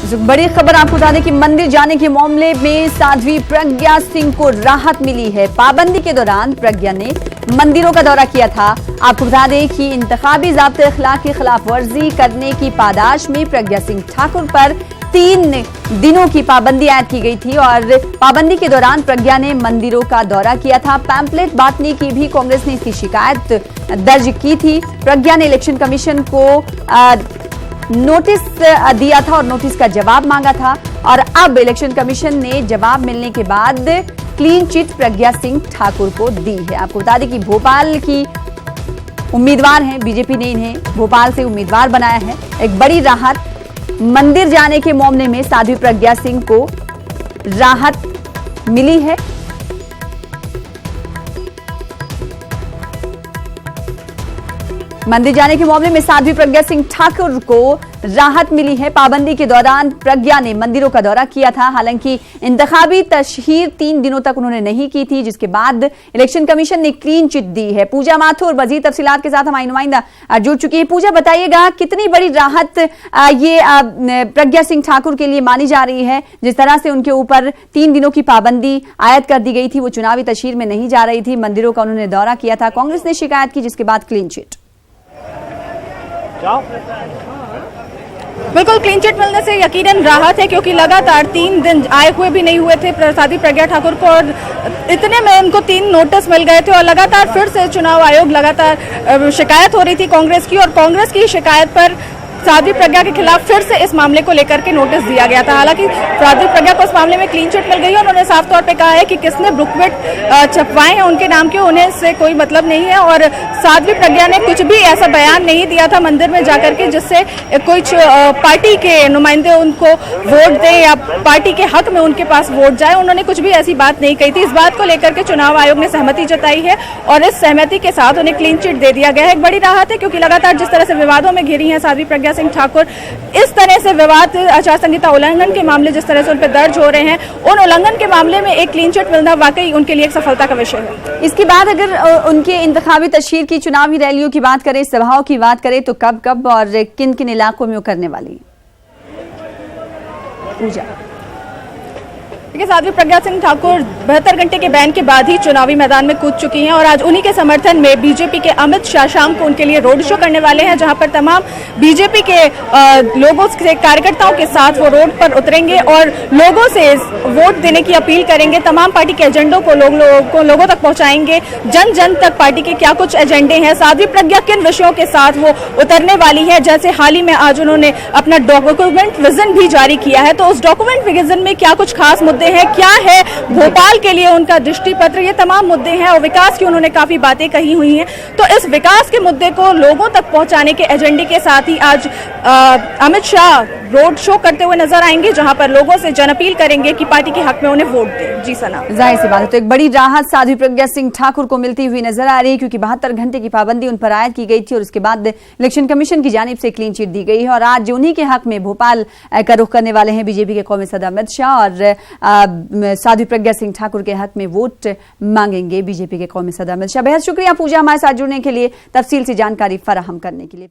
बड़ी खबर आपको बता दें कि मंदिर जाने के मामले में साध्वी प्रज्ञा सिंह को राहत मिली है। पाबंदी के दौरान प्रज्ञा ने मंदिरों का दौरा किया था। आपको बता दें कि इंतखाबी ज़ाब्ते अखलाक की खिलाफ वर्जी करने की पादाश में प्रज्ञा सिंह ठाकुर पर 3 दिनों की पाबंदी आयद की गई थी और पाबंदी के दौरान प्रज्ञा ने मंदिरों का दौरा किया था। पैम्पलेट बांटने की भी कांग्रेस ने इसकी शिकायत दर्ज की थी। प्रज्ञा ने इलेक्शन कमीशन को नोटिस दिया था और नोटिस का जवाब मांगा था और अब इलेक्शन कमीशन ने जवाब मिलने के बाद क्लीन चिट प्रज्ञा सिंह ठाकुर को दी है। आपको बता दें कि भोपाल की उम्मीदवार हैं, बीजेपी ने इन्हें भोपाल से उम्मीदवार बनाया है। एक बड़ी राहत, मंदिर जाने के मामले में साध्वी प्रज्ञा सिंह को राहत मिली है। मंदिर जाने के मामले में साध्वी प्रज्ञा सिंह ठाकुर को राहत मिली है। पाबंदी के दौरान प्रज्ञा ने मंदिरों का दौरा किया था। हालांकि इंतखाबी तशहीर 3 दिनों तक उन्होंने नहीं की थी, जिसके बाद इलेक्शन कमीशन ने क्लीन चिट दी है। पूजा माथुर मजीद तफसीलात के साथ हमारी नुमाइंदा जुड़ चुकी है। पूजा, बताइएगा कितनी बड़ी राहत ये प्रज्ञा सिंह ठाकुर के लिए मानी जा रही है। जिस तरह से उनके ऊपर 3 दिनों की पाबंदी आयद कर दी गई थी, वो चुनावी तशहीर में नहीं जा रही थी, मंदिरों का उन्होंने दौरा किया था, कांग्रेस ने शिकायत की, जिसके बाद क्लीन चिट। बिल्कुल, क्लीन चिट मिलने से यकीनन राहत है, क्योंकि लगातार 3 दिन आए हुए भी नहीं हुए थे साध्वी प्रज्ञा ठाकुर को और इतने में उनको 3 नोटिस मिल गए थे और लगातार फिर से चुनाव आयोग लगातार शिकायत हो रही थी कांग्रेस की और कांग्रेस की शिकायत पर साध्वी प्रज्ञा के खिलाफ फिर से इस मामले को लेकर के नोटिस दिया गया था। हालांकि साध्वी प्रज्ञा को इस मामले में क्लीन चिट मिल गई है। उन्होंने साफ तौर पे कहा है कि किसने बुकलेट छपवाए हैं उनके नाम के, उन्हें इससे कोई मतलब नहीं है और साध्वी प्रज्ञा ने कुछ भी ऐसा बयान नहीं दिया था मंदिर में जाकर के जिससे कुछ पार्टी के नुमाइंदे उनको वोट दें या पार्टी के हक में उनके पास वोट जाए। उन्होंने कुछ भी ऐसी बात नहीं कही थी। इस बात को लेकर के चुनाव आयोग ने सहमति जताई है और इस सहमति के साथ उन्हें क्लीन चिट दे दिया गया है। एक बड़ी राहत है, क्योंकि लगातार जिस तरह से विवादों में घिरी है साध्वी प्रज्ञा सिंह ठाकुर, इस तरह से विवाद आचार संहिता उल्लंघन के मामले जिस तरह से उन पर दर्ज हो रहे हैं, उन उल्लंघन के मामले में एक क्लीन चिट मिलना वाकई उनके लिए एक सफलता का विषय है। इसके बाद अगर उनके इंतखाबी तशहीर की चुनावी रैलियों की बात करें, सभाओं की बात करें, तो कब और किन किन इलाकों में वो करने वाली? पूजा, साध्वी प्रज्ञा सिंह ठाकुर 72 घंटे के बैन के बाद ही चुनावी मैदान में कूद चुकी हैं और आज उन्हीं के समर्थन में बीजेपी के अमित शाह शाम को उनके लिए रोड शो करने वाले हैं, जहां पर तमाम बीजेपी के लोगों से, कार्यकर्ताओं के साथ वो रोड पर उतरेंगे और लोगों से वोट देने की अपील करेंगे। तमाम पार्टी के एजेंडों को लोगों तक पहुंचाएंगे, जन जन तक पार्टी के क्या कुछ एजेंडे हैं, साध्वी प्रज्ञा किन विषयों के साथ वो उतरने वाली है। जैसे हाल ही में आज उन्होंने अपना डॉक्यूमेंट विजन भी जारी किया है, तो उस डॉक्यूमेंट विजन में क्या कुछ खास मुद्दे हैं, क्या है भोपाल के लिए उनका दृष्टि पत्र, ये तमाम मुद्दे हैं और विकास की उन्होंने काफी बातें कही हुई हैं। तो इस विकास के मुद्दे को लोगों तक पहुंचाने के एजेंडे के साथ ही आज अमित शाह रोड शो करते हुए नजर आएंगे, जहां पर लोगों से जन अपील करेंगे कि पार्टी के हक में उन्हें वोट दें। जी सना, जाहिर सी बात है, तो एक बड़ी राहत साध्वी प्रज्ञा सिंह ठाकुर को मिलती हुई नजर आ रही है, क्योंकि 72 घंटे की पाबंदी उन पर आयद की गई थी और उसके बाद इलेक्शन कमीशन की जानिब से क्लीन चिट दी गई है और आज उन्हीं के हक में भोपाल का रुख करने वाले हैं बीजेपी के कौमी सदर अमित शाह और साध्वी प्रज्ञा सिंह ठाकुर के हक में वोट मांगेंगे बीजेपी के कौमी सदर अमित शाह। बेहद शुक्रिया पूजा हमारे साथ जुड़ने के लिए, तफसील से जानकारी फराहम करने के लिए।